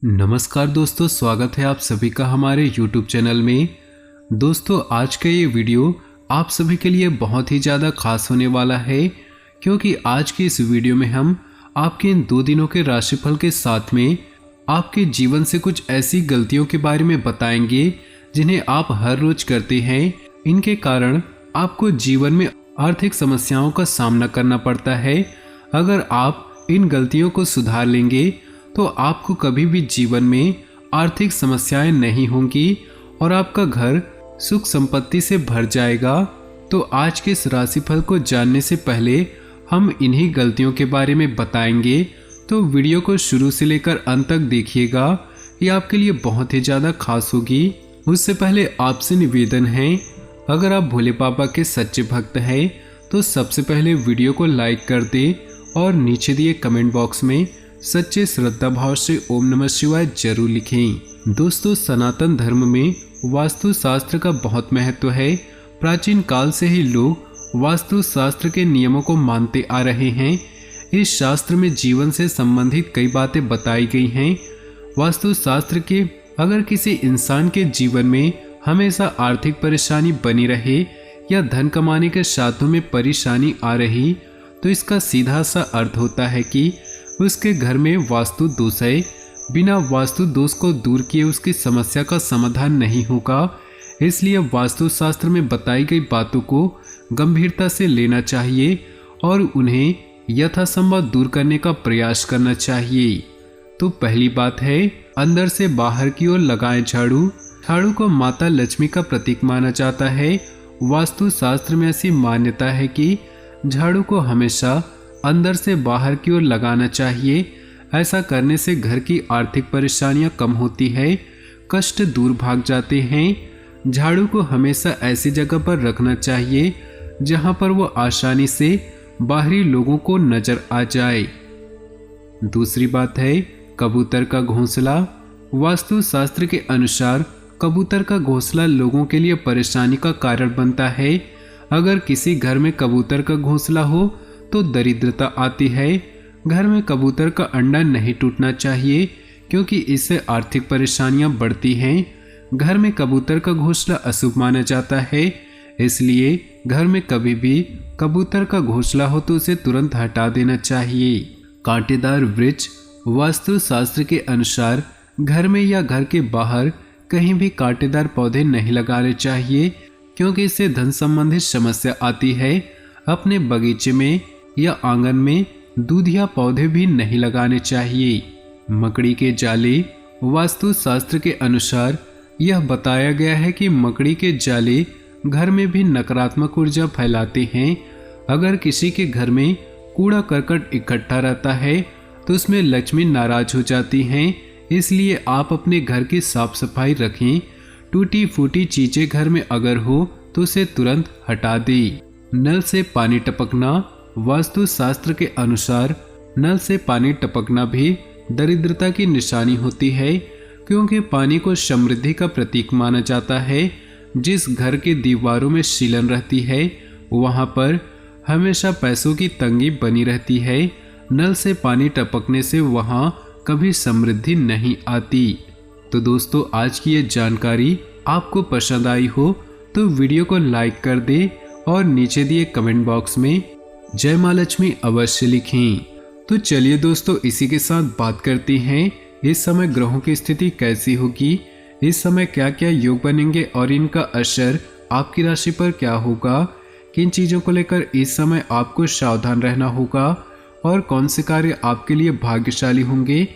नमस्कार दोस्तों, स्वागत है आप सभी का हमारे YouTube चैनल में। दोस्तों, आज का ये वीडियो आप सभी के लिए बहुत ही ज़्यादा खास होने वाला है, क्योंकि आज की इस वीडियो में हम आपके इन 2 दिनों के राशिफल के साथ में आपके जीवन से कुछ ऐसी गलतियों के बारे में बताएंगे जिन्हें आप हर रोज करते हैं। इनके कारण आपको जीवन में आर्थिक समस्याओं का सामना करना पड़ता है। अगर आप इन गलतियों को सुधार लेंगे तो आपको कभी भी जीवन में आर्थिक समस्याएं नहीं होंगी और आपका घर सुख संपत्ति से भर जाएगा। तो आज के इस राशिफल को जानने से पहले हम इन्हीं गलतियों के बारे में बताएंगे, तो वीडियो को शुरू से लेकर अंत तक देखिएगा, ये आपके लिए बहुत ही ज़्यादा खास होगी। उससे पहले आपसे निवेदन है, अगर आप भोले बाबा के सच्चे भक्त हैं तो सबसे पहले वीडियो को लाइक कर दें और नीचे दिए कमेंट बॉक्स में सच्चे श्रद्धा भाव से ओम नमः शिवाय जरूर लिखें। दोस्तों, सनातन धर्म में वास्तु शास्त्र का बहुत महत्व है। प्राचीन काल से ही लोग वास्तु शास्त्र के नियमों को मानते आ रहे हैं। इस शास्त्र में जीवन से संबंधित कई बातें बताई गई हैं। वास्तु शास्त्र के अगर किसी इंसान के जीवन में हमेशा आर्थिक परेशानी बनी रहे या धन कमाने के साधनों में परेशानी आ रही, तो इसका सीधा सा अर्थ होता है कि उसके घर में वास्तु दोष है। बिना वास्तु दोष को दूर किए उसकी समस्या का समाधान नहीं होगा। इसलिए वास्तु शास्त्र में बताई गई बातों को गंभीरता से लेना चाहिए और उन्हें यथासंभव दूर करने का प्रयास करना चाहिए। तो पहली बात है, अंदर से बाहर की ओर लगाएं झाड़ू। झाड़ू को माता लक्ष्मी का प्रतीक माना जाता है। वास्तु शास्त्र में ऐसी मान्यता है कि झाड़ू को हमेशा अंदर से बाहर की ओर लगाना चाहिए। ऐसा करने से घर की आर्थिक परेशानियां कम होती है, कष्ट दूर भाग जाते हैं। झाड़ू को हमेशा ऐसी जगह पर रखना चाहिए जहां पर वो आसानी से बाहरी लोगों को नजर आ जाए। दूसरी बात है, कबूतर का घोंसला। वास्तु शास्त्र के अनुसार कबूतर का घोंसला लोगों के लिए परेशानी का कारण बनता है। अगर किसी घर में कबूतर का घोंसला हो तो दरिद्रता आती है। घर में कबूतर का अंडा नहीं टूटना चाहिए, क्योंकि इससे आर्थिक परेशानियां बढ़ती हैं। घर में कबूतर का घोंसला अशुभ माना जाता है, इसलिए घर में कभी भी कबूतर का घोंसला हो तो उसे तुरंत हटा देना चाहिए। कांटेदार वृक्ष। वास्तु शास्त्र के अनुसार घर में या घर के बाहर कहीं भी कांटेदार पौधे नहीं लगाने चाहिए, क्योंकि इससे धन संबंधित समस्या आती है। अपने बगीचे में या आंगन में दूधिया पौधे भी नहीं लगाने चाहिए। मकड़ी के जाले। वास्तु शास्त्र के अनुसार यह बताया गया है कि मकड़ी के जाले घर में भी नकारात्मक ऊर्जा फैलाते हैं। अगर किसी के घर में कूड़ा करकट इकट्ठा रहता है तो उसमें लक्ष्मी नाराज हो जाती हैं। इसलिए आप अपने घर की साफ सफाई रखें। टूटी फूटी चीजें घर में अगर हो तो उसे तुरंत हटा दें। नल से पानी टपकना। वास्तु शास्त्र के अनुसार नल से पानी टपकना भी दरिद्रता की निशानी होती है, क्योंकि पानी को समृद्धि का प्रतीक माना जाता है। जिस घर के दीवारों में सीलन रहती है वहां पर हमेशा पैसों की तंगी बनी रहती है। नल से पानी टपकने से वहां कभी समृद्धि नहीं आती। तो दोस्तों, आज की ये जानकारी आपको पसंद आई हो तो वीडियो को लाइक कर दे और नीचे दिए कमेंट बॉक्स में जय माँ लक्ष्मी अवश्य लिखें। तो चलिए दोस्तों, इसी के साथ बात करते हैं इस समय ग्रहों की स्थिति कैसी होगी, इस समय क्या क्या योग बनेंगे और इनका असर आपकी राशि पर क्या होगा, किन चीज़ों को लेकर इस समय आपको सावधान रहना होगा और कौन से कार्य आपके लिए भाग्यशाली होंगे।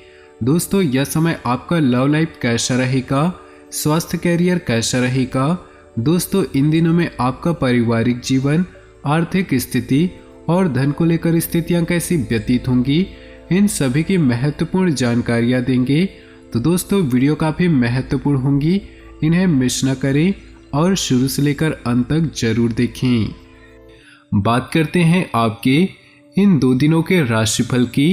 दोस्तों, यह समय आपका लव लाइफ कैसा रहेगा, स्वास्थ्य कैरियर कैसा रहेगा। दोस्तों, इन दिनों में आपका पारिवारिक जीवन, आर्थिक स्थिति और धन को लेकर स्थितियां कैसी व्यतीत होंगी, इन सभी की महत्वपूर्ण जानकारियां देंगे। तो दोस्तों, वीडियो काफ़ी महत्वपूर्ण होंगी, इन्हें मिस न करें और शुरू से लेकर अंत तक जरूर देखें। बात करते हैं आपके इन 2 दिनों के राशिफल की।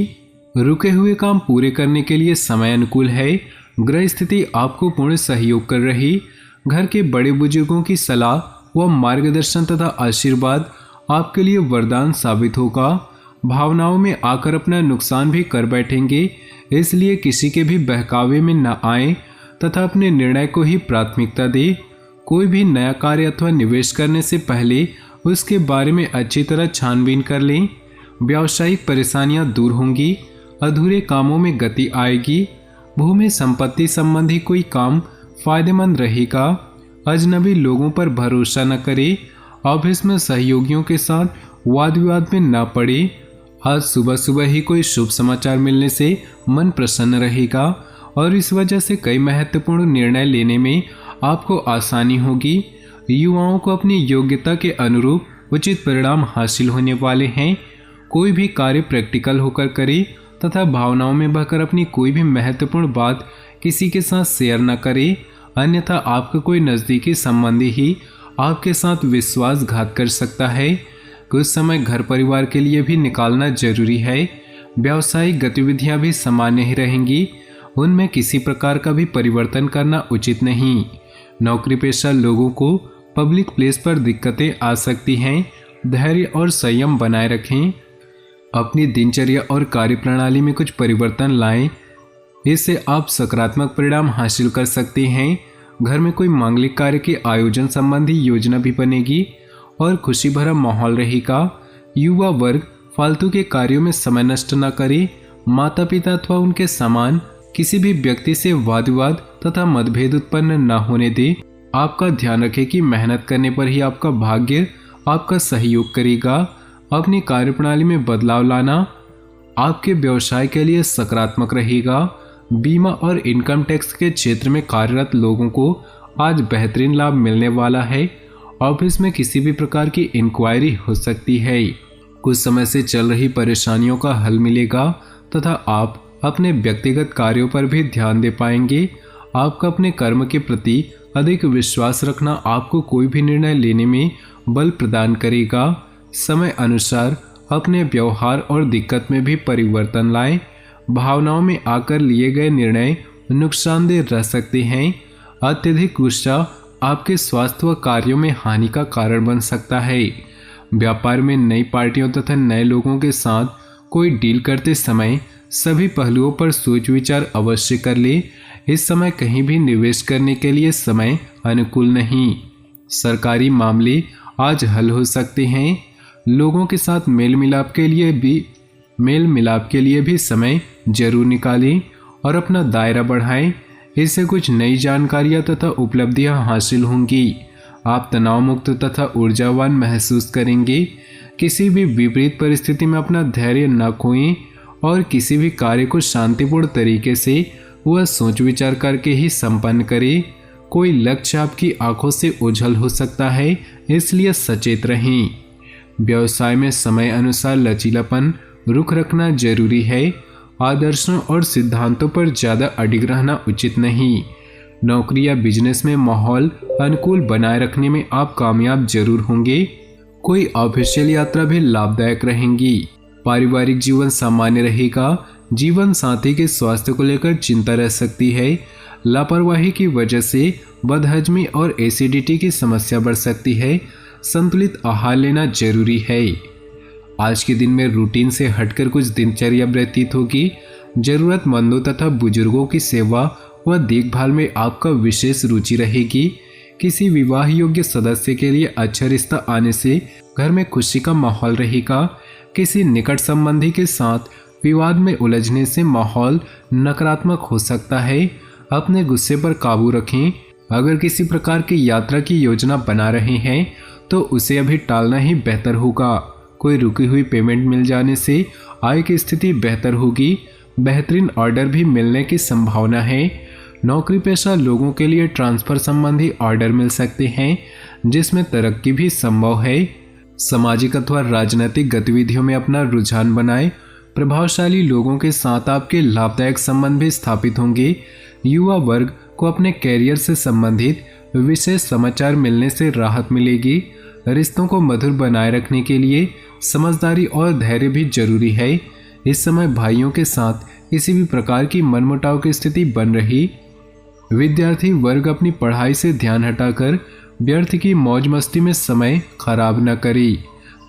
रुके हुए काम पूरे करने के लिए समय अनुकूल है। ग्रह स्थिति आपको पूर्ण सहयोग कर रही। घर के बड़े बुजुर्गों की सलाह व मार्गदर्शन तथा आशीर्वाद आपके लिए वरदान साबित होगा। भावनाओं में आकर अपना नुकसान भी कर बैठेंगे। इसलिए किसी के भी बहकावे में न आए तथा अपने निर्णय को ही प्राथमिकता दे। कोई भी नया कार्य अथवा निवेश करने से पहले उसके बारे में अच्छी तरह छानबीन कर लें। व्यावसायिक परेशानियां दूर होंगी, अधूरे कामों में गति आएगी। भूमि संपत्ति संबंधी कोई काम फायदेमंद रहेगा। अजनबी लोगों पर भरोसा न करें। ऑफिस में सहयोगियों के साथ वाद विवाद में न पड़े। आज सुबह सुबह ही कोई शुभ समाचार मिलने से मन प्रसन्न रहेगा और इस वजह से कई महत्वपूर्ण निर्णय लेने में आपको आसानी होगी। युवाओं को अपनी योग्यता के अनुरूप उचित परिणाम हासिल होने वाले हैं। कोई भी कार्य प्रैक्टिकल होकर करे तथा भावनाओं में बहकर अपनी कोई भी महत्वपूर्ण बात किसी के साथ शेयर न करे, अन्यथा आपका कोई नज़दीकी संबंधी ही आपके साथ विश्वासघात कर सकता है। कुछ समय घर परिवार के लिए भी निकालना जरूरी है। व्यावसायिक गतिविधियां भी सामान्य ही रहेंगी, उनमें किसी प्रकार का भी परिवर्तन करना उचित नहीं। नौकरी पेशा लोगों को पब्लिक प्लेस पर दिक्कतें आ सकती हैं। धैर्य और संयम बनाए रखें। अपनी दिनचर्या और कार्यप्रणाली में कुछ परिवर्तन लाएं, इससे आप सकारात्मक परिणाम हासिल कर सकते हैं। घर में कोई मांगलिक कार्य के आयोजन संबंधी योजना भी बनेगी और खुशी भरा माहौल रहेगा। युवा वर्ग फालतू के कार्यों में समय नष्ट न करे। माता पिता अथवा उनके समान किसी भी व्यक्ति से वाद विवाद तथा मतभेद उत्पन्न न होने दे। आपका ध्यान रखें कि मेहनत करने पर ही आपका भाग्य आपका सहयोग करेगा। अपनी कार्यप्रणाली में बदलाव लाना आपके व्यवसाय के लिए सकारात्मक रहेगा। बीमा और इनकम टैक्स के क्षेत्र में कार्यरत लोगों को आज बेहतरीन लाभ मिलने वाला है। ऑफिस में किसी भी प्रकार की इंक्वायरी हो सकती है। कुछ समय से चल रही परेशानियों का हल मिलेगा तथा आप अपने व्यक्तिगत कार्यों पर भी ध्यान दे पाएंगे। आपका अपने कर्म के प्रति अधिक विश्वास रखना आपको कोई भी निर्णय लेने में बल प्रदान करेगा। समय अनुसार अपने व्यवहार और दिक्कत में भी परिवर्तन लाएं। भावनाओं में आकर लिए गए निर्णय नुकसानदेह रह सकते हैं। अत्यधिक गुस्सा आपके स्वास्थ्य व कार्यों में हानि का कारण बन सकता है। व्यापार में नई पार्टियों तथा नए लोगों के साथ कोई डील करते समय सभी पहलुओं पर सोच विचार अवश्य कर ले। इस समय कहीं भी निवेश करने के लिए समय अनुकूल नहीं। सरकारी मामले आज हल हो सकते हैं। लोगों के साथ मेल मिलाप के लिए भी समय जरूर निकालें और अपना दायरा बढ़ाएं। इससे कुछ नई जानकारियां तथा उपलब्धियां हासिल होंगी। आप तनाव मुक्त तथा ऊर्जावान महसूस करेंगे। किसी भी विपरीत परिस्थिति में अपना धैर्य न खोएं और किसी भी कार्य को शांतिपूर्ण तरीके से वह सोच विचार करके ही संपन्न करें। कोई लक्ष्य आपकी आंखों से ओझल हो सकता है, इसलिए सचेत रहें। व्यवसाय में समय अनुसार लचीलापन रुख रखना जरूरी है। आदर्शों और सिद्धांतों पर ज़्यादा अडिग रहना उचित नहीं। नौकरी या बिजनेस में माहौल अनुकूल बनाए रखने में आप कामयाब जरूर होंगे। कोई ऑफिशियल यात्रा भी लाभदायक रहेंगी। पारिवारिक जीवन सामान्य रहेगा। जीवन साथी के स्वास्थ्य को लेकर चिंता रह सकती है। लापरवाही की वजह से बदहजमी और एसिडिटी की समस्या बढ़ सकती है। संतुलित आहार लेना जरूरी है। आज के दिन में रूटीन से हटकर कुछ दिनचर्या व्यतीत होगी। जरूरतमंदों तथा बुजुर्गों की सेवा व देखभाल में आपका विशेष रुचि रहेगी। किसी विवाह योग्य सदस्य के लिए अच्छा रिश्ता आने से घर में खुशी का माहौल रहेगा। किसी निकट संबंधी के साथ विवाद में उलझने से माहौल नकारात्मक हो सकता है। अपने गुस्से पर काबू रखें। अगर किसी प्रकार की यात्रा की योजना बना रहे हैं तो उसे अभी टालना ही बेहतर होगा। कोई रुकी हुई पेमेंट मिल जाने से आय की स्थिति बेहतर होगी। बेहतरीन ऑर्डर भी मिलने की संभावना है। नौकरी पेशा लोगों के लिए ट्रांसफर संबंधी ऑर्डर मिल सकते हैं, जिसमें तरक्की भी संभव है। सामाजिक अथवा राजनीतिक गतिविधियों में अपना रुझान बनाएं। प्रभावशाली लोगों के साथ आपके लाभदायक संबंध भी स्थापित होंगे। युवा वर्ग को अपने कैरियर से संबंधित विशेष समाचार मिलने से राहत मिलेगी। रिश्तों को मधुर बनाए रखने के लिए समझदारी और धैर्य भी जरूरी है। इस समय भाइयों के साथ किसी भी प्रकार की मनमुटाव की स्थिति बन रही। विद्यार्थी वर्ग अपनी पढ़ाई से ध्यान हटाकर व्यर्थ की मौज मस्ती में समय खराब न करे।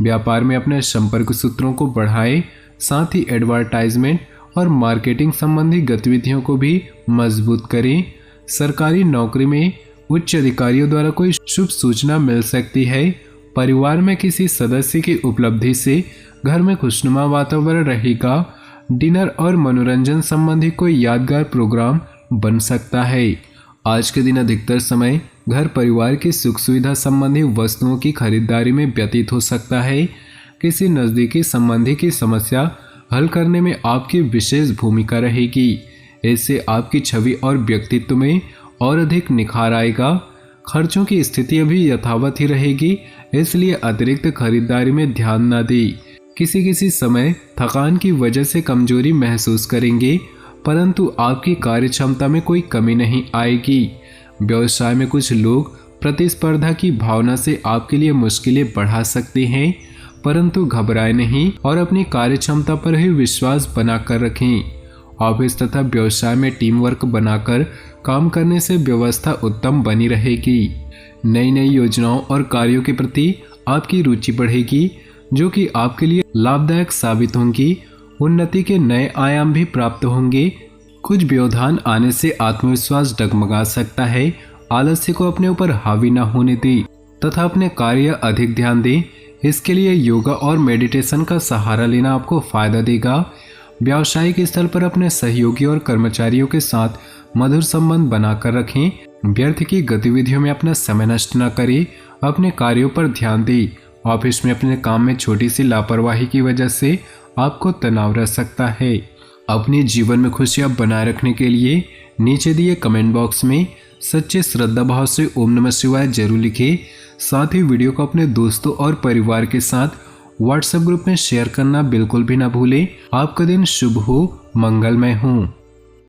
व्यापार में अपने संपर्क सूत्रों को बढ़ाएं, साथ ही एडवर्टाइजमेंट और मार्केटिंग संबंधी गतिविधियों को भी मजबूत करें। सरकारी नौकरी में उच्च अधिकारियों द्वारा कोई शुभ सूचना मिल सकती है। परिवार में किसी सदस्य की उपलब्धि से घर में खुशनुमा वातावरण रहेगा। डिनर और मनोरंजन संबंधी कोई यादगार प्रोग्राम बन सकता है। आज के दिन अधिकतर समय घर परिवार की सुख सुविधा संबंधी वस्तुओं की खरीदारी में व्यतीत हो सकता है। किसी नज़दीकी संबंधी की समस्या हल करने में आपकी विशेष भूमिका रहेगी। इससे आपकी छवि और व्यक्तित्व में और अधिक निखार आएगा। खर्चों की स्थिति अभी यथावत ही रहेगी, इसलिए अतिरिक्त खरीदारी में ध्यान न दें। किसी समय थकान की वजह से कमजोरी महसूस करेंगे, परंतु आपकी कार्य क्षमता में कोई कमी नहीं आएगी। व्यवसाय में कुछ लोग प्रतिस्पर्धा की भावना से आपके लिए मुश्किलें बढ़ा सकते हैं, परंतु घबराएं नहीं और अपनी कार्य क्षमता पर ही विश्वास बनाकर रखें। ऑफिस तथा व्यवसाय में टीम वर्क बनाकर काम करने से व्यवस्था उत्तम बनी रहेगी। नई योजनाओं और कार्यों के प्रति आपकी रुचि बढ़ेगी, जो कि आपके लिए लाभदायक साबित होंगी। उन्नति के नए आयाम भी प्राप्त होंगे। कुछ व्यवधान आने से आत्मविश्वास डगमगा सकता है। आलस्य को अपने ऊपर हावी न होने दें तथा अपने कार्य अधिक ध्यान दें। इसके लिए योगा और मेडिटेशन का सहारा लेना आपको फायदा देगा। व्यावसायिक स्थल पर अपने सहयोगी और कर्मचारियों के साथ मधुर संबंध बनाकर रखें। व्यर्थ की गतिविधियों में अपना समय नष्ट न करें। अपने कार्यों पर ध्यान दें। ऑफिस में अपने काम में छोटी सी लापरवाही की वजह से आपको तनाव रह सकता है। अपने जीवन में खुशियां बनाए रखने के लिए नीचे दिए कमेंट बॉक्स में सच्चे श्रद्धा भाव से ओम नमः शिवाय जरूर लिखें। साथ ही वीडियो को अपने दोस्तों और परिवार के साथ व्हाट्सएप ग्रुप में शेयर करना बिल्कुल भी ना भूलें। आपका दिन शुभ हो, मंगलमय हो।